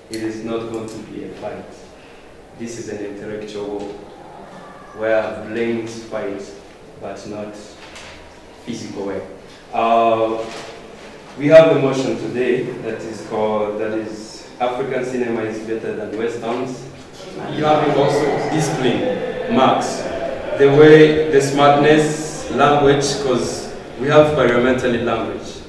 it is not going to be a fight. This is an intellectual war where brains fight, but not physical way. We have a motion today that is African cinema is better than Westerns. You have also discipline, marks, the way, the smartness, language, because we have parliamentary language.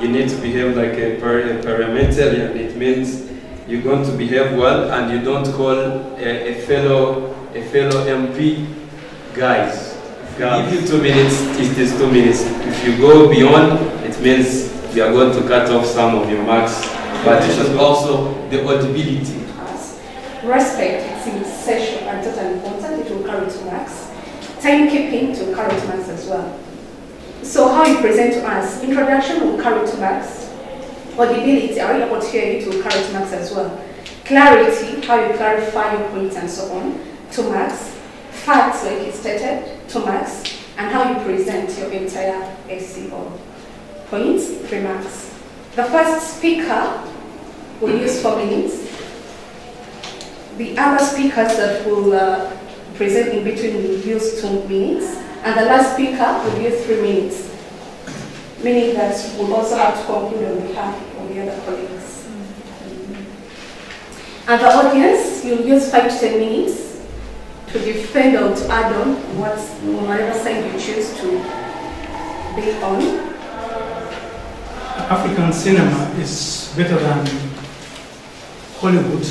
You need to behave like a parliamentarian. It means you're going to behave well and you don't call a fellow MP guys. If you 2 minutes, it is 2 minutes. If you go beyond, it means you are going to cut off some of your marks. But it is also the audibility. Respect is essential and totally important. It will carry 2 marks. Timekeeping to carry 2 marks as well. So how you present to us, introduction will carry 2 marks. Audibility, are you able to hear it, will carry 2 marks as well. Clarity, how you clarify your points and so on, 2 marks. Facts, like you stated, 2 marks. And how you present your entire essay or points, 3 marks. The first speaker will use 4 minutes. The other speakers that will present in between will use 2 minutes. And the last speaker will use 3 minutes. Meaning that we'll also have to conclude on behalf of the other colleagues. And the audience, you'll use 5 to 10 minutes to defend or to add on whatever side you choose to be on. African cinema is better than Hollywood.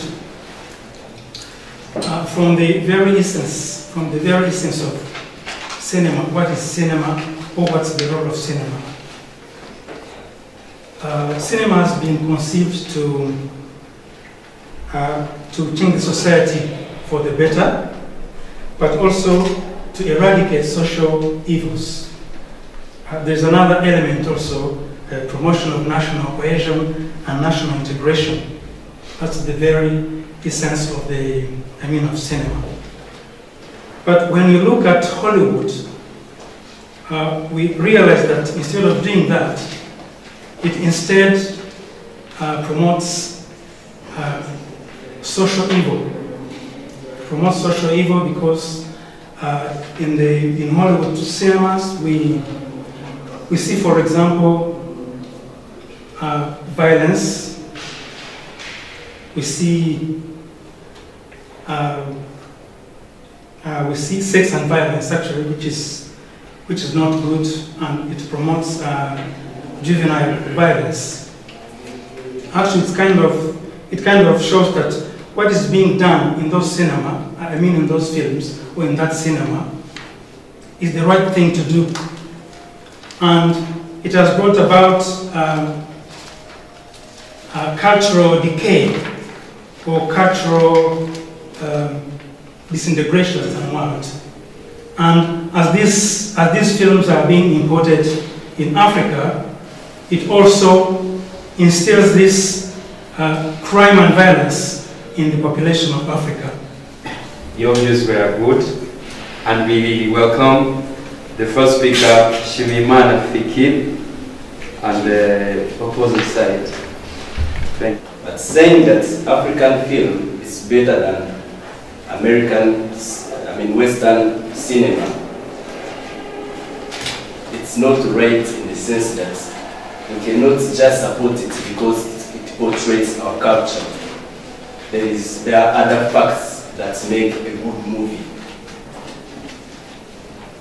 From the very essence of cinema, what is cinema, or what's the role of cinema? Cinema has been conceived to change the society for the better, but also to eradicate social evils. There's another element also, promotion of national cohesion and national integration. That's the very essence of of cinema. But when you look at Hollywood, we realize that instead of doing that, it instead promotes social evil. Promotes social evil because in Hollywood cinemas we see, for example, violence. We see sex and violence, actually, which is not good, and it promotes juvenile violence. Actually, it kind of shows that what is being done in those in those films or in that cinema, is the right thing to do, and it has brought about cultural decay or cultural disintegration somewhat. And as these films are being imported in Africa, it also instills this crime and violence in the population of Africa. Your views were good, and we welcome the first speaker, Shimimana Fikir, on the opposite side. Thank you. But saying that African film is better than Western cinema, it's not right in the sense that we cannot just support it because it portrays our culture. There are other facts that make a good movie.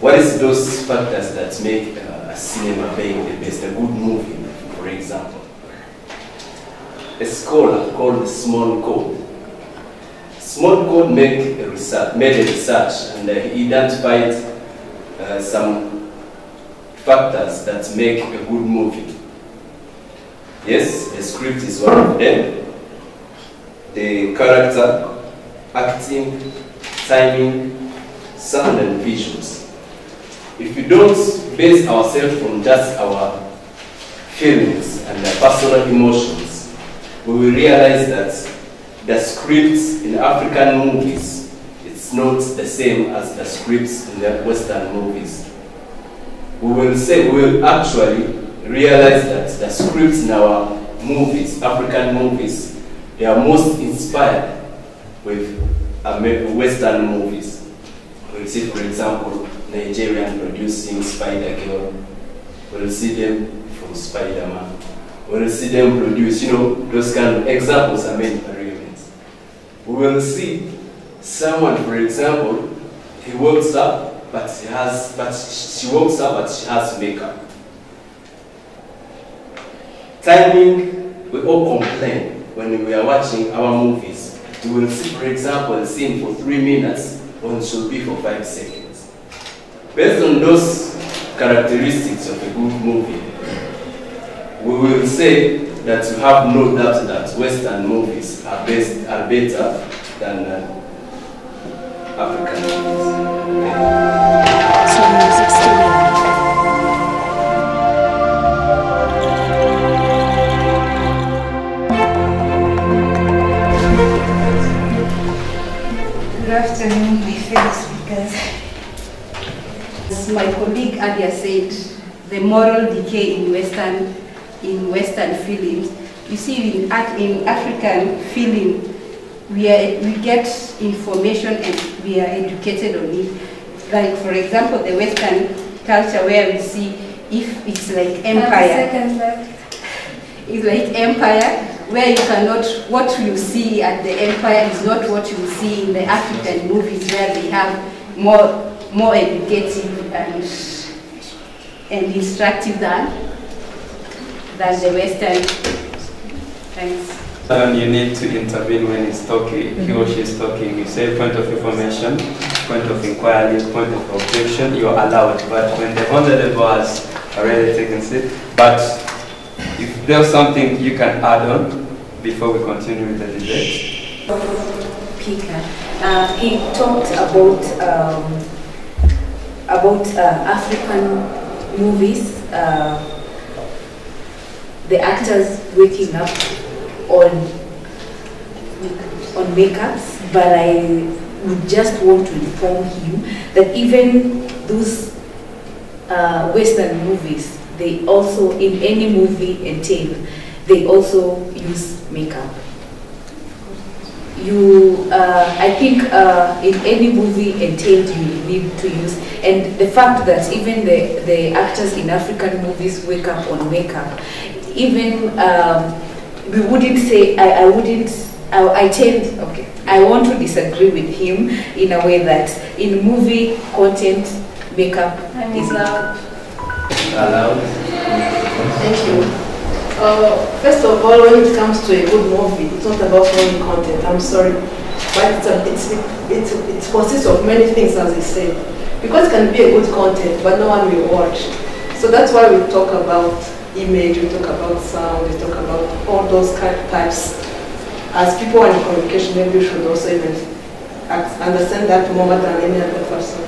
What is those factors that make a cinema being the best, a good movie, for example? A scholar called Small Code. Small Code made a research and he identified some factors that make a good movie. Yes, the script is one of them. The character, acting, timing, sound and visuals. If we don't base ourselves on just our feelings and our personal emotions, we will realize that the scripts in African movies, it's not the same as the scripts in the Western movies. We will actually realize that the scripts in our movies, African movies, they are most inspired with Western movies. We'll see, for example, Nigerian producing Spider-Girl. We'll see them from Spider-Man. We'll see them produce, those kind of examples are made by elements. We will see someone, for example, he wakes up, but she wakes up, but she has makeup. Timing, we all complain when we are watching our movies. We will see, for example, a scene for 3 minutes when it should be for 5 seconds. Based on those characteristics of a good movie, we will say that you have no doubt that Western movies are better than African movies. Music Studio. Good afternoon, my fellow speakers. As my colleague earlier said, the moral decay in Western films. You see, in African film, we get information and we are educated on it. Like, for example, the Western culture where we see if it's like empire. It's like empire, where you cannot, what you see at the empire is not what you see in the African movies, where they have more educative and instructive than the Western. Thanks. You need to intervene when he's talking, he or she is talking. You say point of information, point of inquiry, point of objection, you're allowed. But when the honorable has already taken seat, but if there's something you can add on before we continue with the debate. Speaker, he talked about African movies, the actors waking up on makeups, but I would just want to inform him that even those Western movies, they also, in any movie entail, they also use makeup. I think in any movie entailed you need to use, and the fact that even the actors in African movies wake up on makeup, even we wouldn't say, I want to disagree with him in a way that in movie content, makeup is allowed. Thank you. First of all, when it comes to a good movie, it's not about only content. I'm sorry, but it consists of many things, as I said. Because it can be a good content, but no one will watch. So that's why we talk about image, we talk about sound, we talk about all those kind of types. As people in communication, maybe we should also even understand that more than any other person.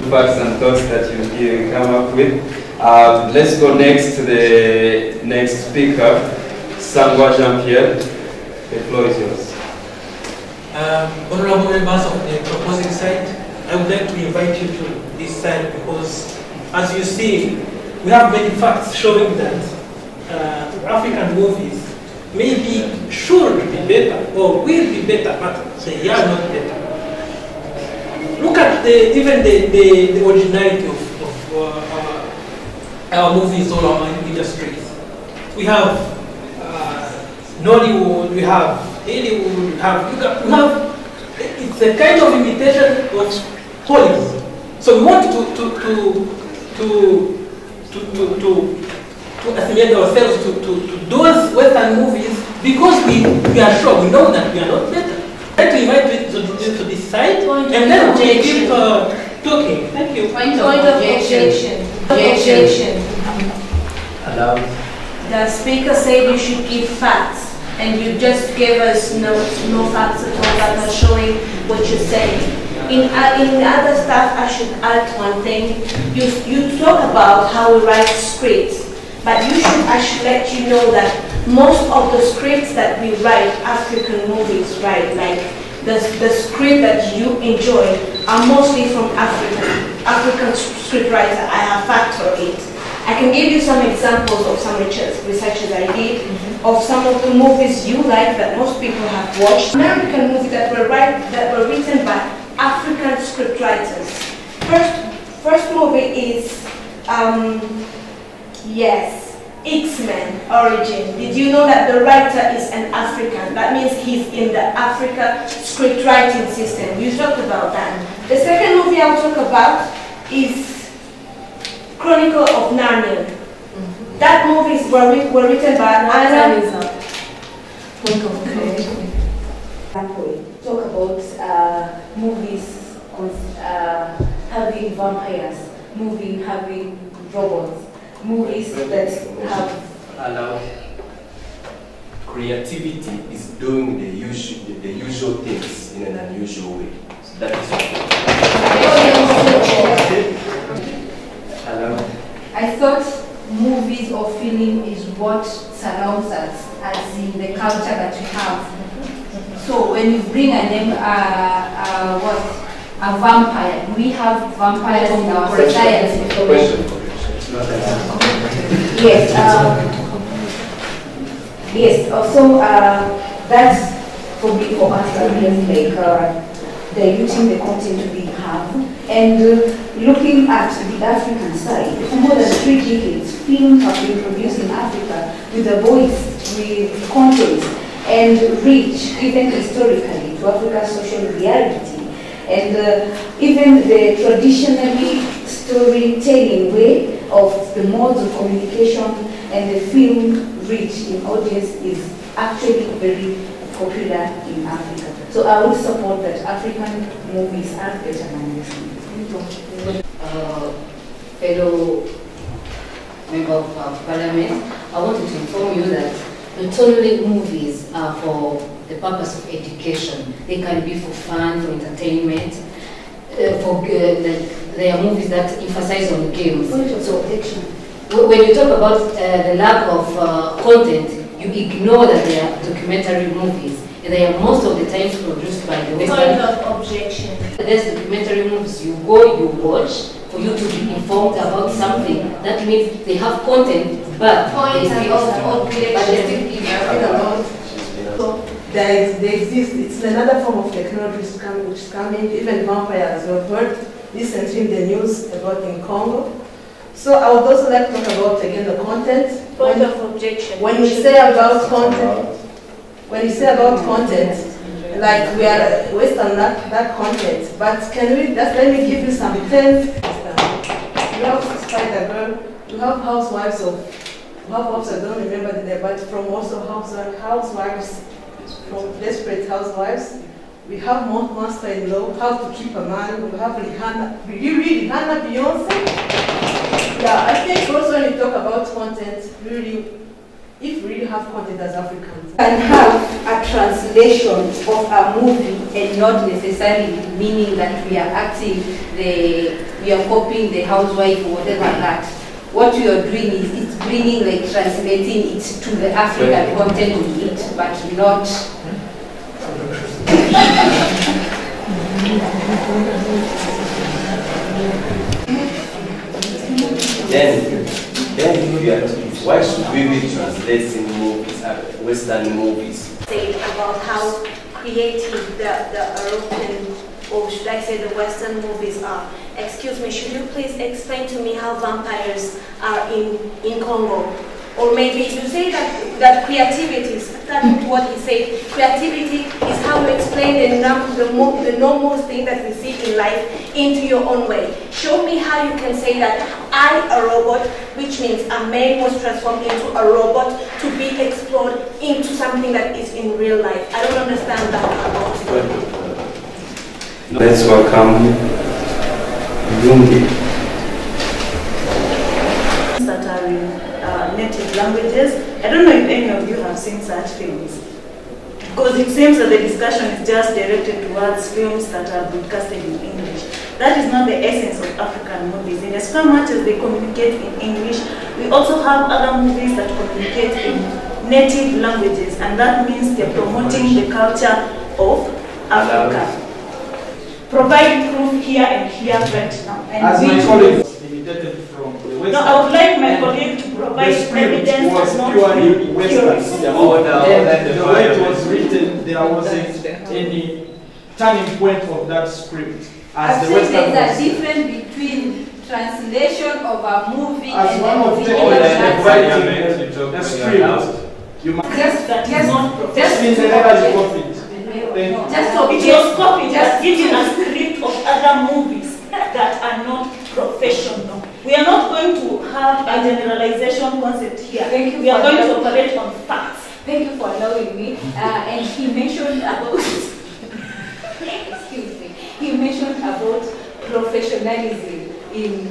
Facts and thoughts that you come up with. Let's go next to the next speaker, Sangwa Jean-Pierre. The floor is yours. Honorable members of the proposing side, I would like to invite you to this side because, as you see, we have many facts showing that African movies should be better or will be better, but they are not better. Look at even the originality of our movies or our industries. We have Nollywood, we have Hollywood, we have it's a kind of imitation of Hollywood. So we want to assimilate ourselves to those Western movies because we are sure, we know that we are not better. I'd like to invite you to this side and then we'll keep talking. Thank you. Point of objection. Objection. Allowed. The speaker said you should give facts, and you just gave us no facts at all that are showing what you're saying. In other stuff, I should add one thing. You talk about how we write scripts, but I should let you know that most of the scripts that we write, African movies write, like the script that you enjoy, are mostly from African scriptwriters. I have facts for it. I can give you some examples of some researches I did. of some of the movies you like that most people have watched. American movies that were written by African scriptwriters. First movie is X-Men Origin. Did you know that the writer is an African? That means he's in the Africa script writing system. You talked about that. The second movie I'll talk about is Chronicle of Narnia. That movies were written by Anna. Talk about movies having vampires, movies having robots, movies that have allowed. Creativity is doing the usual things in an unusual way. So that is I thought movies or film is what surrounds us, as in the culture that we have. So when you bring a name, a vampire, we have vampires in our society. Yes. Yes. Also, that's for us like diluting the content we have and looking at the African side. For more than 3 decades, films have been produced in Africa with a voice, with content, and reach, even historically, to Africa's social reality. And even the traditionally storytelling way of the modes of communication and the film reach in audience is actually very popular in Africa. So I would support that African movies are better than this. Fellow member of parliament, I wanted to inform you that not only movies are for the purpose of education, they can be for fun, for entertainment, there are movies that emphasize on games. So when you talk about the lack of content, you ignore that there are documentary movies. And they are most of the times produced by the Western. Point of objection. There's documentary movies you go, you watch, for you to be informed about something. That means they have content, but they still they exist. It's another form of technology which is coming. Even vampires, we've heard recently in the news about in Congo. So I would also like to talk about again the content. Point of objection. When you say about content, like we are Western that content, but can we just let me give you some 10. You have Spider-Girl, you have housewives of, I don't remember the name, but from also housewives, from Desperate Housewives. We have Master-in-Law, How to Keep a Man, we have Rihanna, Rihanna, Beyonce. Yeah, I think also when you talk about content, really, if we really have content as Africans. Can have a translation of a movie and not necessarily meaning that we are acting, we are copying the housewife or whatever that. What we are doing is it's bringing, like translating it to the African content we eat, but not. Then why should we be translating movies, Western movies? Say about how creative the European, or should I say the Western movies are. Excuse me, should you please explain to me how vampires are in Congo? Or maybe you say that creativity, starting to what he said, creativity is how you explain the normal thing that we see in life into your own way. Show me how you can say that I, a robot, which means a man was transformed into a robot to be explored into something that is in real life. I don't understand that part. Let's welcome Lungi. That are in native languages. I don't know if any of you have seen such films, because it seems that the discussion is just directed towards films that are broadcasted in English. That is not the essence of African movies. In as much as they communicate in English, we also have other movies that communicate in native languages, and that means they're promoting the culture of Africa. Provide proof here and here right now. And as my colleague was imitated from the West. No, I would like my colleague to provide evidence was not purely Western. The way it was written, there wasn't any turning point of that script. As the Western there's a difference between translation of a movie as and one of original the script. You must just that is not just professional. just It was copied, just giving a script of other movies that are not professional. We are not going to have a generalization concept here. We are going to operate on facts. Thank you for allowing me. And he mentioned about, excuse me, he mentioned about professionalism in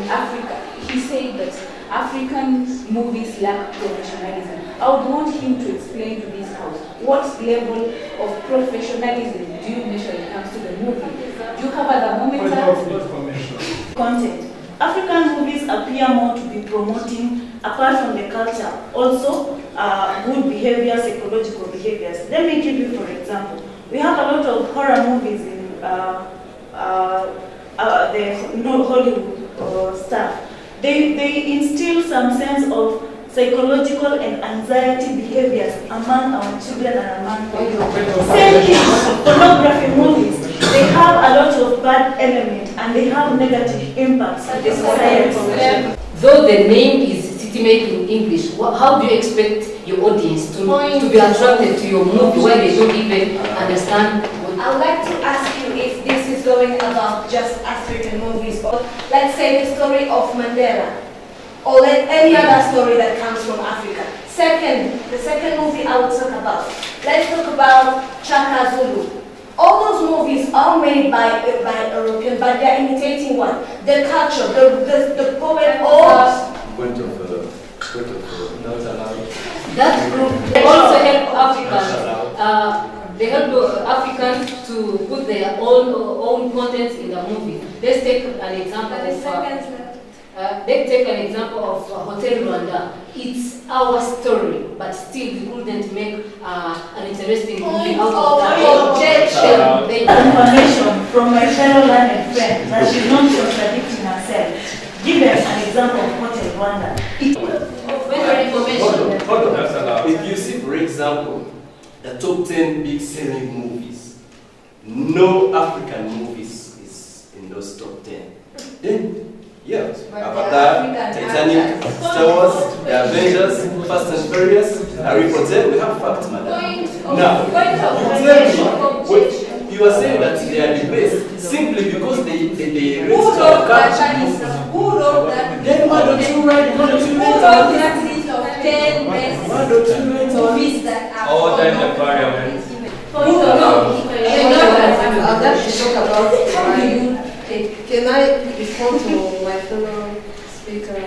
Africa. He said that African movies lack professionalism. I would want him to explain to this house what level of professionalism do you measure when it comes to the movie? Do you have other moments? Content. African movies appear more to be promoting, apart from the culture, also good behavior, psychological behaviors. Let me give you, for example, we have a lot of horror movies in the Hollywood stuff. They instill some sense of psychological and anxiety behaviors among our children and among people. Same thing, pornography movies. They have a lot of bad elements and they have negative impacts on the society. Though the name is City Made in English, how do you expect your audience to be attracted to your movie when they don't even understand? I would like to ask you if this is going about just African movies, or let's say the story of Mandela, or like any other story that comes from Africa. The second movie I will talk about. Let's talk about Chaka Zulu. All those movies are made by European, but they are imitating what? The culture, the poet, or... That group, they also help Africans. They help Africans to put their own contents in the movie. Let's take an example of Hotel Rwanda. It's our story, but still we couldn't make an interesting movie out of that. Objection. Information from my fellow learned friend that she's not contradicting herself. Give us an example of Hotel Rwanda. Hold on. If you see, for example, the top 10 big selling movies, no African movies is in those top 10. Then, yeah, Avatar, Titanic, Star Wars, The Avengers, Fast and Furious, Harry Potter, we have facts, madam. Now, you are saying that they are the best simply because they reach our country. Then why don't you write that list of 10 best movies that are all time the parliament. I'd like to talk about can I respond to my fellow speaker,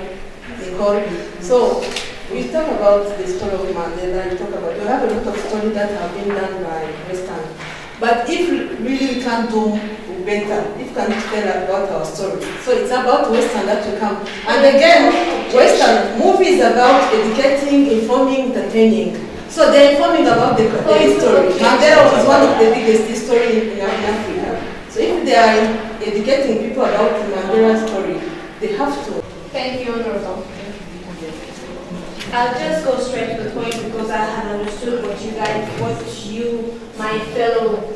Nicole? So, we talk about the story of Mandela, we have a lot of stories that have been done by Western. But if really we can't do better, if we can tell about our story. So it's about Western that will come. And again, Western movies about educating, informing, entertaining. So they're informing about the history. Mandela was one of the biggest history in Africa. So if they are educating people about the Mandela story, they have to. Thank you, Honorable. I'll just go straight to the point because I had understood what you, my fellow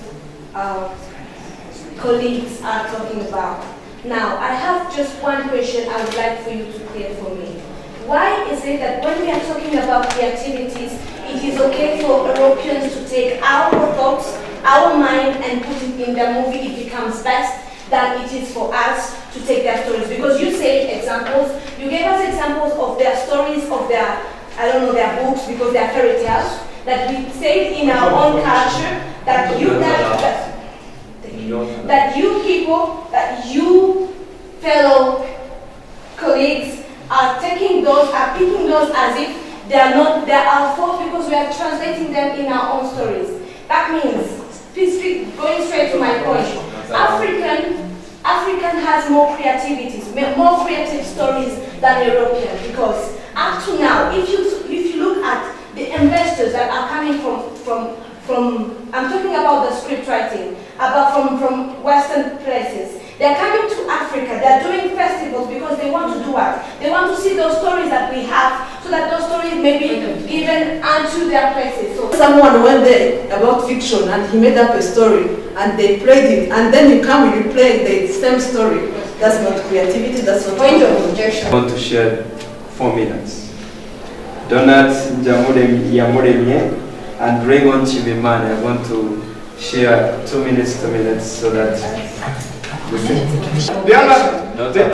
colleagues are talking about. Now, I have just one question I would like for you to clear for me. Why is it that when we are talking about creativities, it is okay for Europeans to take our thoughts, our mind, and put it in the movie, it becomes best than it is for us to take their stories? Because you said examples, you gave us examples of their stories, of their, I don't know, their books, because they are fairy tales, that we say in our own culture, that you fellow colleagues are taking those, are picking those as if they are not, they are false because we are translating them in our own stories. That means, going straight to my point, African has more creativity, more creative stories than European, because up to now, if you look at the investors that are coming from I'm talking about the script writing, from Western places, They're coming to Africa, they're doing festivals because they want to do what? They want to see those stories that we have, so that those stories may be given unto their places. So someone went there about fiction and he made up a story and they played it, and then you come and you play the same story. That's not creativity, that's not point of objection. I want to share 4 minutes. Donat Yamuremye and Raymond Chimimane. I want to share 2 minutes so that the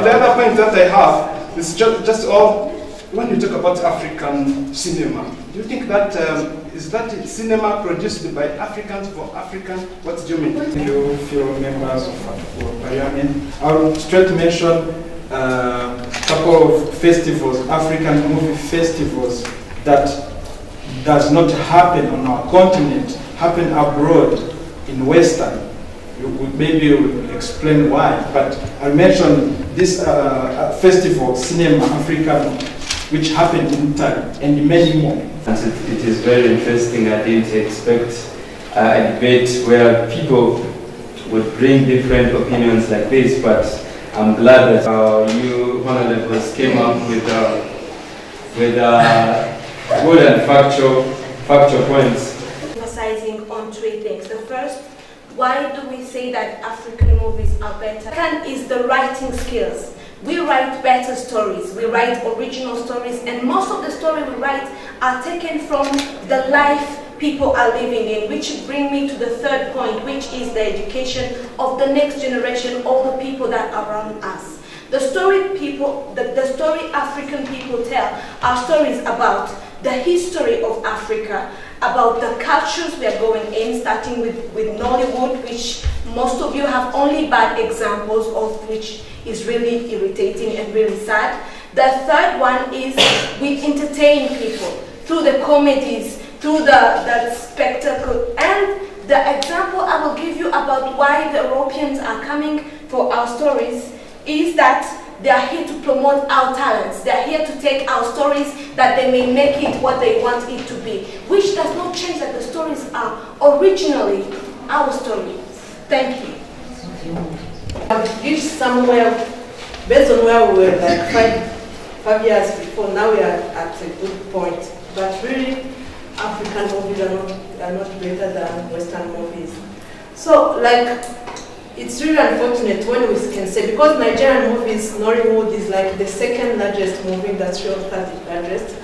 other point that I have is just all, when you talk about African cinema, do you think that is that cinema produced by Africans for Africans? What do you mean? You feel members of Parliament. I will straight mention a couple of festivals, African movie festivals, that does not happen on our continent, happen abroad in Western. Maybe you will explain why, but I'll mention this festival, Cinema African, which happened in Italy, and many more. It is very interesting. I didn't expect a debate where people would bring different opinions like this, but I'm glad that you honorables came up with good and factual points. Emphasizing on 3 things. The first, why do we say that African movies are better? Second is the writing skills. We write better stories, we write original stories, and most of the stories we write are taken from the life people are living in, which bring me to the third point, which is the education of the next generation, all the people that are around us. The story African people tell are stories about the history of Africa, about the cultures we are going in, starting with Nollywood, which most of you have only bad examples of, which is really irritating and really sad. The third one is we entertain people through the comedies, through the spectacle. And the example I will give you about why the Europeans are coming for our stories is that they are here to promote our talents. They are here to take our stories that they may make it what they want it to be, which does not change that the stories are originally our stories. Thank you. I've reached somewhere, based on where we were like five years before, now we are at a good point. But really, African movies are not better than Western movies. So, like, it's really unfortunate when we can say, because Nigerian movies, Nollywood is like the second largest movie industry, or third largest.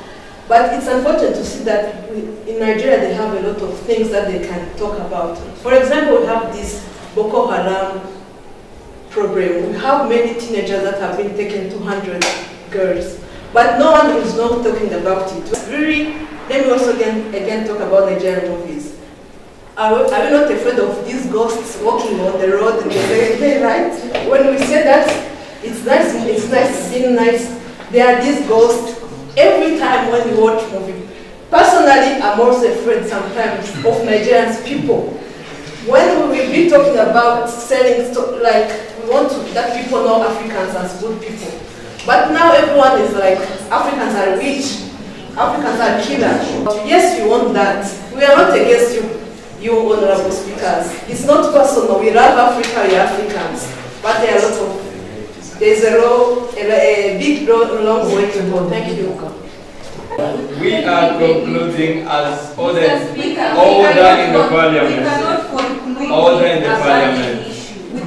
But it's unfortunate to see that in Nigeria they have a lot of things that they can talk about. For example, we have this Boko Haram problem. We have many teenagers that have been taken, 200 girls. But no one is not talking about it. Really, let me also again talk about Nigerian movies. Are we not afraid of these ghosts walking on the road in the day, right? When we say that, it's nice, seeing nice. There are these ghosts every time when you watch movie. Personally, I'm also afraid sometimes of Nigerian people. When we will be talking about selling, like we want that people know Africans as good people. But now everyone is like, Africans are rich, Africans are killers. Yes, we want that. We are not against you honorable speakers. It's not personal. We love Africa, we are Africans. But there are a lot of, there's a big, long way to go. Thank you. We are concluding as order in the parliament. Order in the parliament.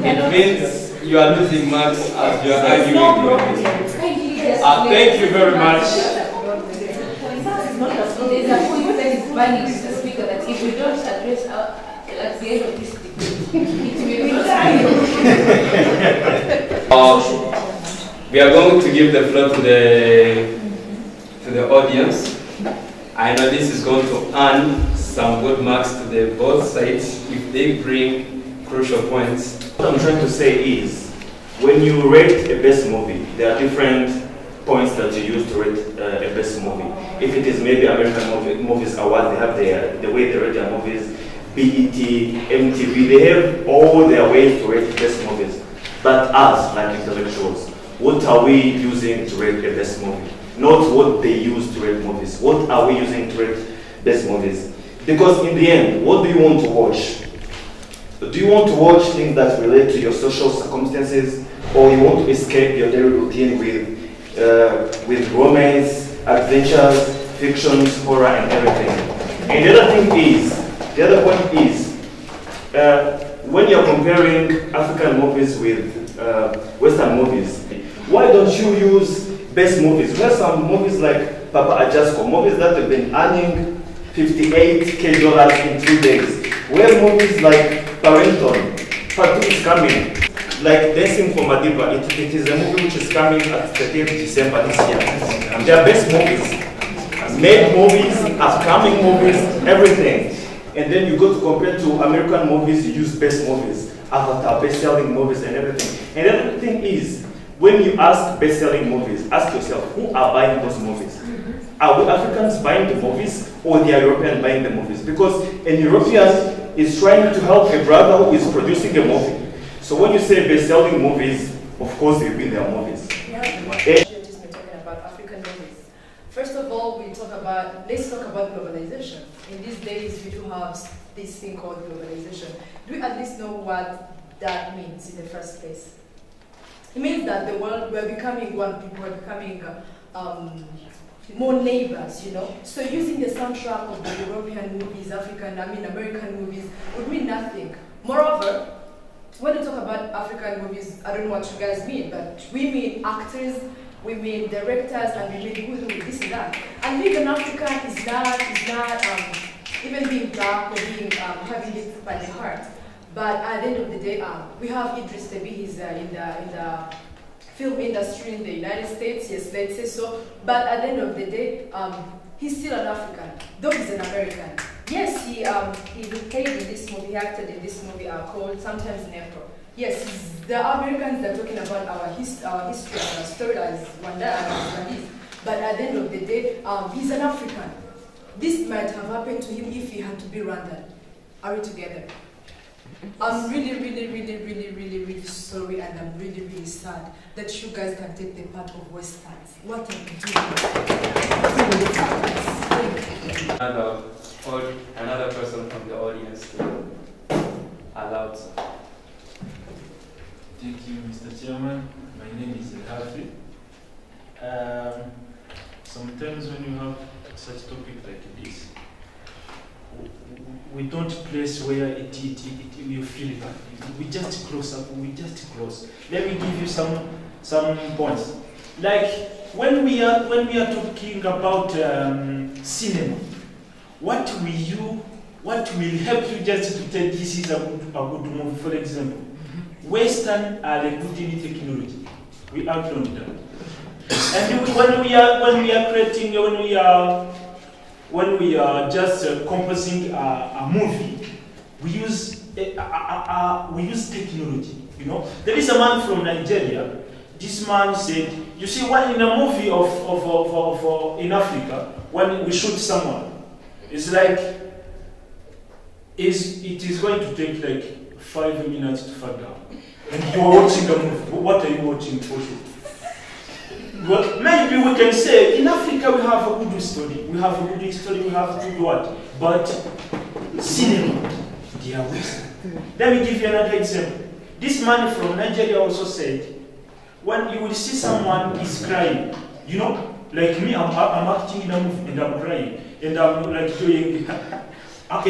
It means you are losing marks as you are arguing with it. Thank you very much. There's a point that is binding to the speaker that if we don't address at the end of this debate, it will be we are going to give the floor to the audience. I know this is going to earn some good marks to the both sides if they bring crucial points. What I'm trying to say is, when you rate a best movie, there are different points that you use to rate a best movie. If it is maybe American Movies Award, they have the way they rate their movies, BET, MTV, they have all their ways to rate best movies. But us, like intellectuals, what are we using to rate a best movie? Not what they use to rate movies. What are we using to rate best movies? Because in the end, what do you want to watch? Do you want to watch things that relate to your social circumstances, or you want to escape your daily routine with romance, adventures, fictions, horror, and everything? And the other point is, when you're comparing African movies with Western movies, why don't you use best movies? We have some movies like Papa Ajasco, movies that have been earning $58K in 2 days. We have movies like Parenton, Part 2 is coming. Like Dancing for Madiba, it is a movie which is coming at 30th December this year. They are best movies. Made movies, upcoming movies, everything. And then you go to compare to American movies, you use best movies, Avatar, best-selling movies and everything. And the other thing is, when you ask best-selling movies, ask yourself, who are buying those movies? Are we Africans buying the movies, or the European buying the movies? Because an European is trying to help a brother who is producing a movie. So when you say best-selling movies, of course they win their movies. We're talking about African movies. First of all, let's talk about globalization. In these days, we do have this thing called globalization. Do we at least know what that means in the first place? It means that the world, we're becoming one people, we're becoming more neighbors, you know. So using the soundtrack of the European movies, American movies would mean nothing. Moreover, when we talk about African movies, I don't know what you guys mean, but we mean actors, we mean directors, and we mean who this and that. And being an African is not even being dark or being having it by the heart. But at the end of the day, we have Idris Deby. He's in the film industry in the United States. Yes, let's say so. But at the end of the day, he's still an African, though he's an American. Yes, he played in this movie, he acted in this movie called Sometimes in April. Yes, the Americans that are talking about our history and our story as RWANDA and Rwandese. But at the end of the day, he's an African. This might have happened to him if he had to be Rwandan. Are we together? I'm really sorry, and I'm really sad that you guys can take the part of Westerns. What are you doing? Another person from the audience allowed. Thank you, Mr. Chairman. My name is Hafi. Sometimes when you have such topic like this, we don't place where you feel that. We just close up, we just close. Let me give you some points. Like when we are talking about cinema, what will help you just to tell this is a good movie? For example, Western are a good in technology. We outlined that. And when we are just composing a movie, we use technology. You know, there is a man from Nigeria. This man said, "You see, when in a movie in Africa, when we shoot someone, it's like it is going to take like 5 minutes to fall down, and you are watching a movie. What are you watching for sure?" Well, maybe we can say, in Africa we have a good story, we have good what? But cinema, they are Western. Let me give you another example. This man from Nigeria also said, when you will see someone is crying, you know, like me, I'm acting in a movie and I'm crying, and I'm like doing, am I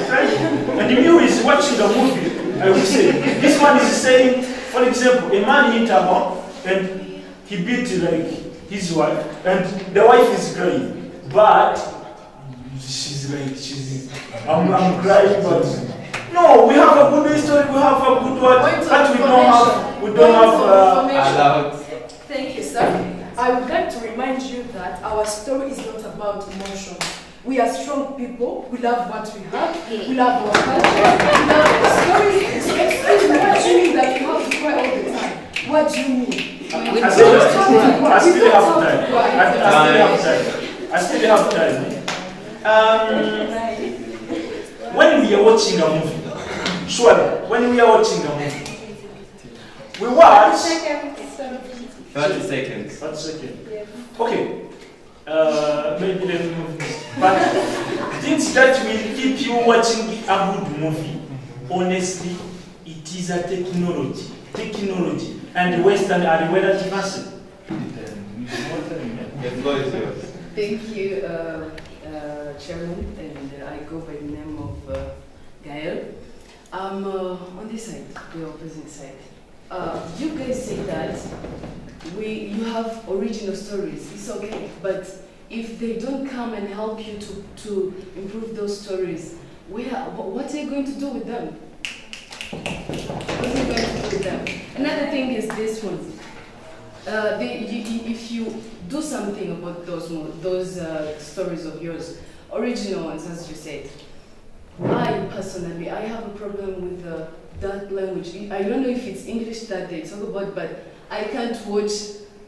crying? And the who is watching the movie, I will say, this man is saying, for example, a man hit a mom, and he beat like his wife, and the wife is crying, but she's like, I'm crying, but no, we have a good history, we have a good one, but we don't have allowed. Thank you, sir. I would like to remind you that our story is not about emotion. We are strong people, we love what we have, we love our culture, we love our stories. So excuse me, what do you mean that you have to cry all the time? What do you mean? I still have time. When we are watching a movie, surely, when we are watching a movie, we watch 30 seconds. 30 seconds. Okay. Maybe let me move this. But things that will keep you watching a good movie honestly, it is a technology, and Western are well advanced. Thank you, Chairman, and I go by the name of Gael. I'm on this side, the opposing side. You guys say that you have original stories, it's okay, but if they don't come and help you to improve those stories, what are you going to do with them? What are you going to do with them? Another thing is this one. If you do something about those stories of yours, original ones, as you said, I personally have a problem with that language. I don't know if it's English that they talk about, but I can't watch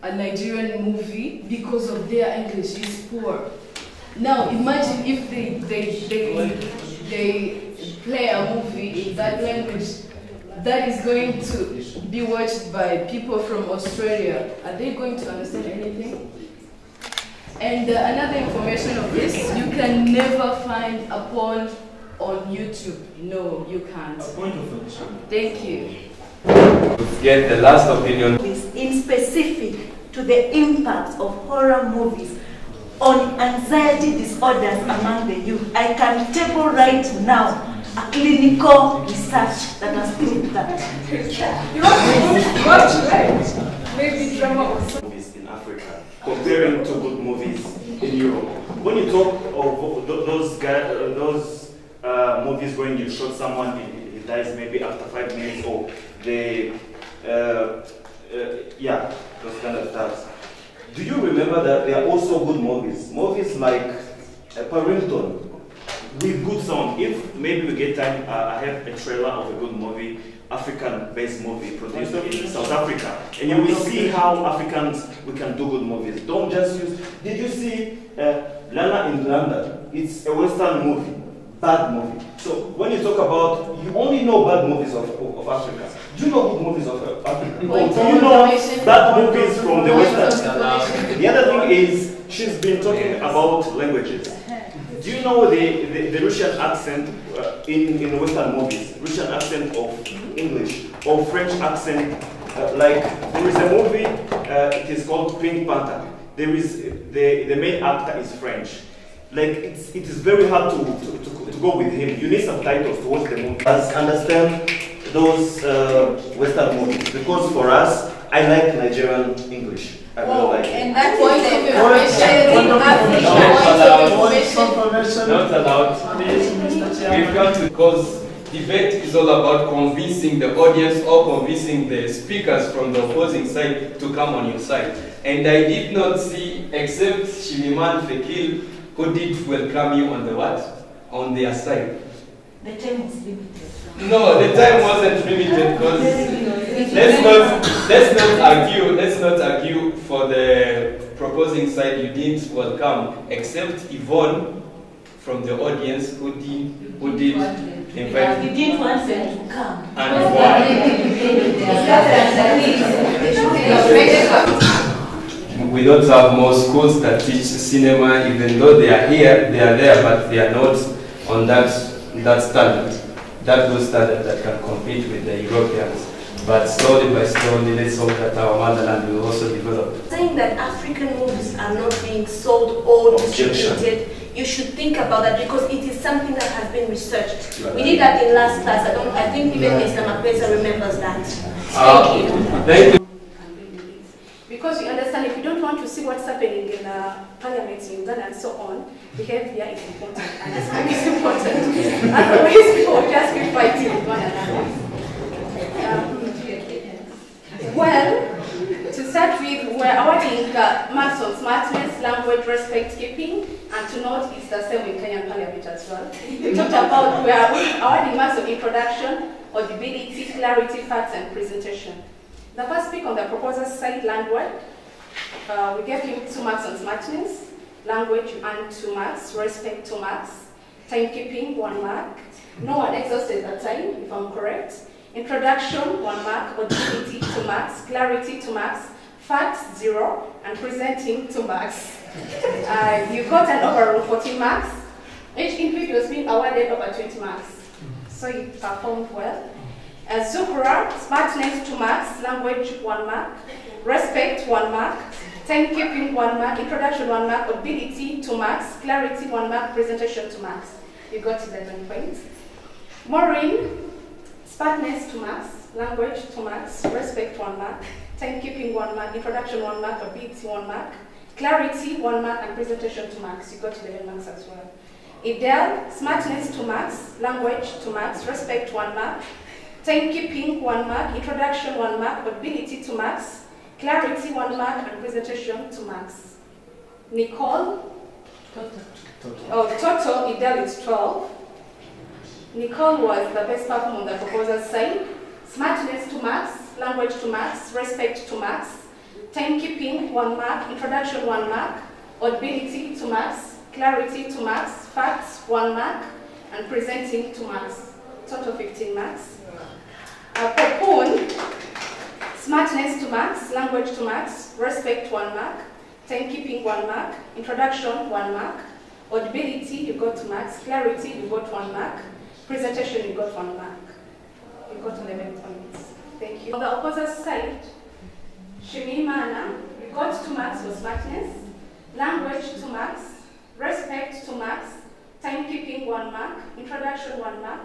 a Nigerian movie because of their English is poor. Now imagine if they play a movie in that language that is going to be watched by people from Australia. Are they going to understand anything? And another information of this, you can never find a porn on YouTube. No, you can't. Thank you. Get the last opinion. In specific to the impact of horror movies on anxiety disorders among the youth, I can table right now a clinical research that has proved that. Maybe drama or movies in Africa, comparing to good movies in Europe. When you talk of those movies when you shot someone, he dies maybe after 5 minutes, or yeah, those kind of stuff. Do you remember that there are also good movies? Movies like Paddington, with good sound. If maybe we get time, I have a trailer of a good movie, African-based movie produced in South Africa, and you will see how Africans we can do good movies. Don't just use. Did you see Lana in London? It's a Western movie, bad movie. So when you talk about, you only know bad movies of Africa. Do you know good movies of Africa? Do you know bad movies from the Western? The other thing is she's been talking about languages. Do you know the Russian accent in Western movies? Russian accent of English or French accent? Like there is a movie, it is called Pink Panther. There is the main actor is French. Like it is very hard to go with him. You need subtitles to watch the movie. Understand those Western movies, because for us, I like Nigerian English. I really like it. And that point of Not allowed. We've got to, because debate is all about convincing the audience or convincing the speakers from the opposing side to come on your side. And I did not see, except Shimiman Fekil, who did welcome you on the what? On their side. The time was limited. No, the time wasn't limited, because let's not argue for the proposing side. You didn't welcome, except Yvonne from the audience who did invite. You didn't want them to come. And why? We don't have more schools that teach cinema, even though they are here, they are there, but they are not on that standard. That good standard that can compete with the Europeans. But slowly by slowly, let's hope that our motherland will also develop. Saying that African movies are not being sold or distributed, you should think about that, because it is something that has been researched. We did that in last class. I think even Mr. MAPESA remembers that. Thank you. Thank you. Because you understand, if you don't want to see what's happening in parliaments in Uganda and so on, behavior is important, and listening is important. Otherwise, people will just be fighting with one another. Well, to start with, we're awarding marks on smartness, language, respect keeping, and to note it's the same in Kenyan Parliament as well. We talked about, we're awarding marks of introduction, audibility, clarity, facts, and presentation. The first speak on the proposer's side, language. We gave him 2 marks on smartness, language and 2 marks, respect 2 marks, timekeeping 1 mark. No one exhausted that time, if I'm correct. Introduction 1 mark, audibility 2 marks, clarity 2 marks, facts 0, and presenting 2 marks. You got an overall 14 marks. Each individual has been awarded over 20 marks. So so you performed well. Zukura, smartness 2 marks, language 1 mark, respect 1 mark, timekeeping 1 mark, introduction 1 mark, ability 2 marks, clarity 1 mark, presentation 2 marks. You got 11 points. Maureen, smartness 2 marks, language 2 marks, respect 1 mark, timekeeping 1 mark, introduction 1 mark, ability 1 mark, clarity 1 mark, and presentation 2 marks. You got 11 marks as well. Idel, smartness 2 marks, language 2 marks, respect 1 mark, timekeeping 1 mark, introduction 1 mark, ability 2 marks, clarity 1 mark, and presentation 2 marks. Nicole, total Idel is 12. Nicole was the best performer on the proposal side. Smartness 2 marks, language 2 marks, respect 2 marks, timekeeping 1 mark, introduction 1 mark, ability 2 marks, clarity 2 marks, facts 1 mark, and presenting 2 marks. Total 15 marks. Popon, smartness 2 marks, language 2 marks, respect 1 mark, timekeeping 1 mark, introduction 1 mark, ability you got 2 marks, clarity you got 1 mark, presentation you got 1 mark. You got 11 points. Thank you. On the opposite side, Shimimana, you got 2 marks for smartness, language 2 marks, respect 2 marks, timekeeping 1 mark, introduction 1 mark,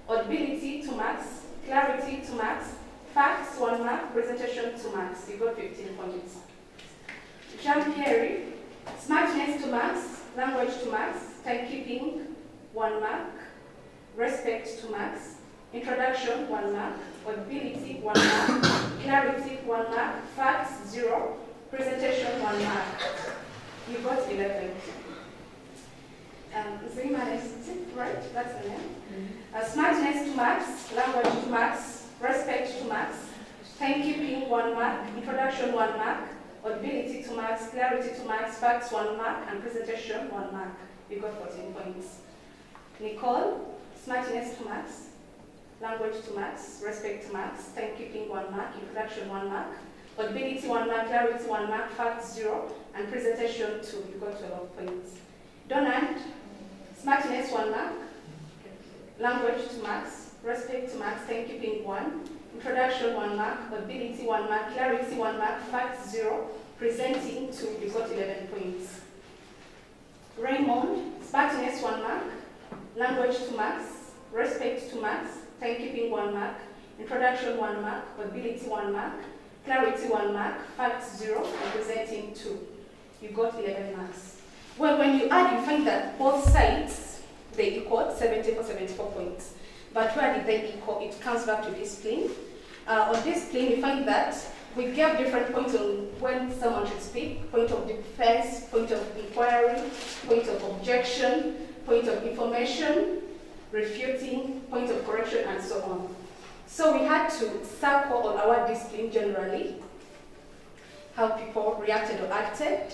ability 2 marks, clarity 2 marks, facts 1 mark, presentation 2 marks. You got 15 points. Jean-Pierre, smartness 2 marks, language 2 marks, timekeeping 1 mark, respect 2 marks, introduction 1 mark, ability 1 mark, clarity 1 mark, facts 0, presentation 1 mark. You got 11. Zima is right? That's the name. Smartness 2 marks, language 2 marks, respect 2 marks, timekeeping 1 mark, introduction 1 mark, ability 2 marks, clarity 2 marks, facts 1 mark, and presentation 1 mark. You got 14 points. Nicole, smartness 2 marks, language 2 marks, respect 2 marks, timekeeping 1 mark, introduction 1 mark, ability 1 mark, clarity 1 mark, facts 0, and presentation 2. You got 12 points. Donald, smartness 1 mark, language 2 marks, respect 2 marks, timekeeping 1, introduction 1 mark, ability 1 mark, clarity 1 mark, facts 0, presenting 2. You got 11 points. Raymond, smartness 1 mark, language 2 marks, respect 2 marks, timekeeping 1 mark, introduction 1 mark, ability 1 mark, clarity 1 mark, facts 0, and presenting 2. You got 11 marks. Well, when you add, you find that both sides, they equal 74 points. But where did they equal? It comes back to this plane. On this plane, you find that we gave different points on when someone should speak: point of defense, point of inquiry, point of objection, point of information, refuting, point of correction, and so on. So we had to circle on our discipline generally, how people reacted or acted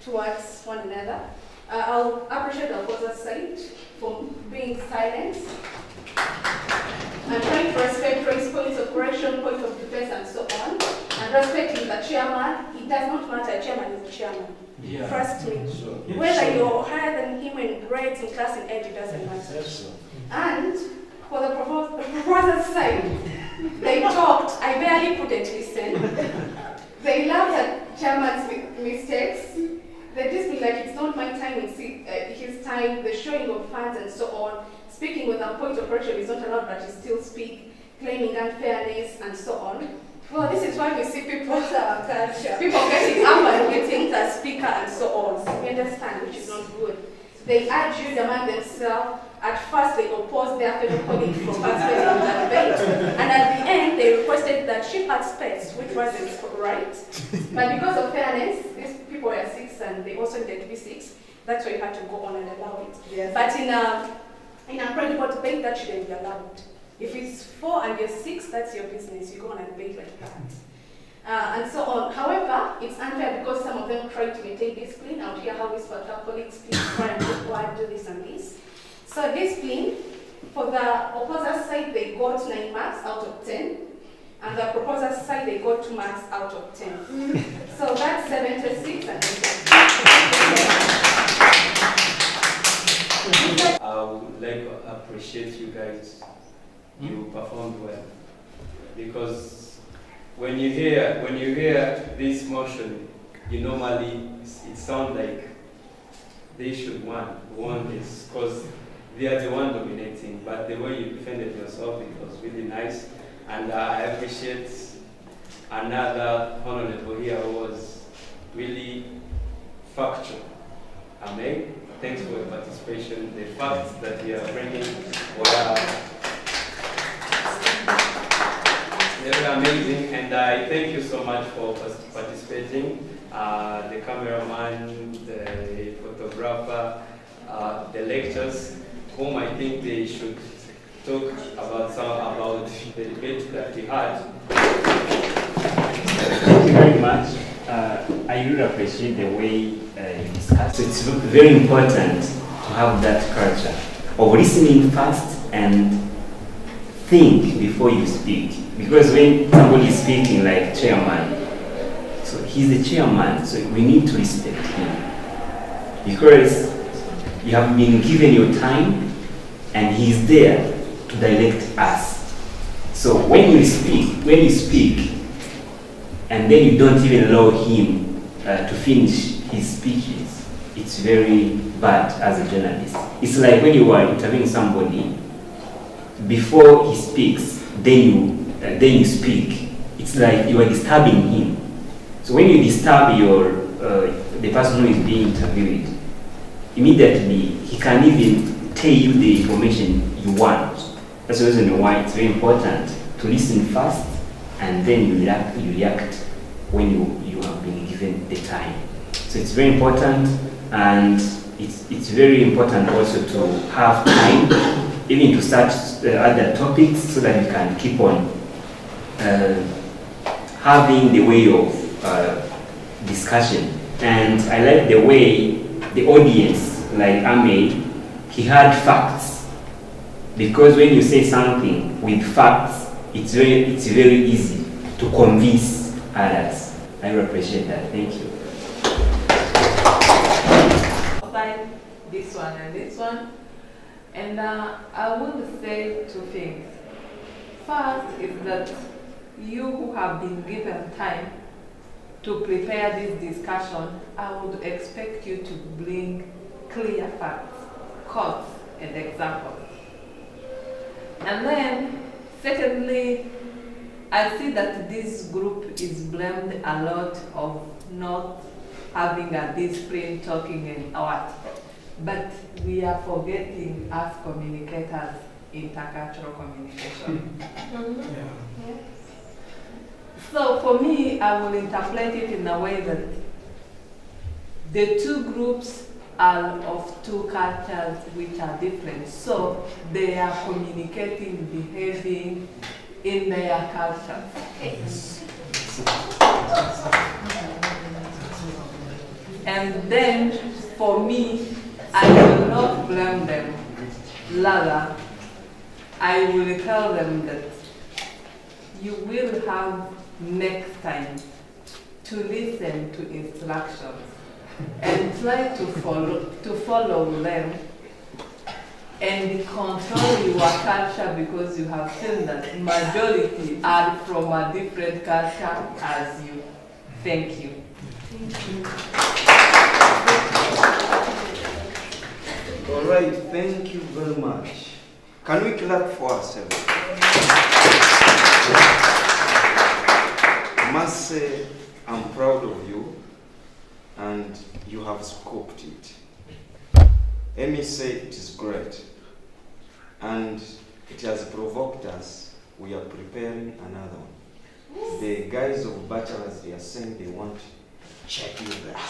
towards one another. I'll appreciate the opposite side for being silent and trying to respect points of correction, points of defense, and so on. And respecting the chairman, it does not matter, chairman is the chairman. Yeah. Trust me. Sure. Whether you're higher than him in grades, in class, in age, it doesn't matter. So. And for the proposal side, they talked, I barely couldn't listen. They laughed at chairman's mistakes. They just be like, it's not my time, it's his time, the showing of funds and so on. Speaking with a point of correction is not allowed, but you still speak, claiming unfairness and so on. Well, this is why we see people getting up and getting the speaker and so on. We understand, which is not good. They argued among themselves. At first, they opposed their fellow colleagues from participating in the debate. And at the end, they requested that she participate, which wasn't right. But because of fairness, these people were 6 and they also needed to be 6. That's why you had to go on and allow it. Yes. But in a credible debate, that shouldn't be allowed. If it's 4 and you're 6, that's your business. You go on a debate like that. And so on. However, it's unfair because some of them try to maintain discipline. I would hear how we spot our colleagues, please try and do this and this. So discipline, for the opposite side, they got 9 marks out of 10. And the proposer side, they got 2 marks out of 10. So that's 76 and 8. I would like to appreciate you guys. You performed well, because when you hear this motion, you normally it sounds like they should won this, because they are the one dominating. But the way you defended yourself, it was really nice, and I appreciate another honorable here who was really factual. Amen. Thanks for your participation. The facts that you are bringing were amazing, and I thank you so much for participating. The cameraman, the photographer, the lectures, whom I think they should talk about the debate that we had. Thank you very much. I really appreciate the way you discussed. It's very important to have that culture of listening first and think before you speak. Because when somebody is speaking, like chairman, so he's the chairman, so we need to respect him. Because you have been given your time and he's there to direct us. So when you speak, and then you don't even allow him to finish his speeches, it's very bad as a journalist. It's like when you are interviewing somebody, before he speaks, then you speak. It's like you are disturbing him. So when you disturb the person who is being interviewed, immediately he can even tell you the information you want. That's the reason why it's very important to listen first, and then you react when you have been given the time. So it's very important, and it's very important also to have time, even to start other topics, so that you can keep on having the way of discussion. And I like the way the audience, like Ahmed, he had facts. Because when you say something with facts, it's very easy to convince others. I appreciate that. Thank you. This one and this one. And I will say two things. First is that you who have been given time to prepare this discussion, I would expect you to bring clear facts, quotes, and examples. And then, secondly, I see that this group is blamed a lot of not having a discipline, talking and art. But we are forgetting as communicators, intercultural communication. Yes. So for me, I will interpret it in a way that the two groups are of two cultures which are different. So they are communicating, behaving in their culture. Yes. And then for me, I will not blame them. Rather, I will tell them that you will have next time to listen to instructions and try to follow them and control your culture, because you have seen that majority are from a different culture as you. Thank you. Thank you. All right, thank you very much. Can we clap for ourselves? I must say, I'm proud of you, and you have scoped it. Amy said it is great, and it has provoked us. We are preparing another one. The guys of bachelors, they are saying they want to check you that.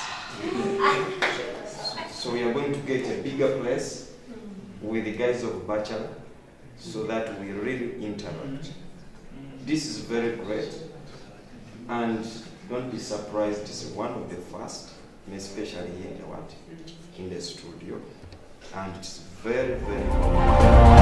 So we are going to get a bigger place with the guys of bachelor, so that we really interact. This is very great, and don't be surprised, it's one of the first, especially here in the studio, and it's very, very important.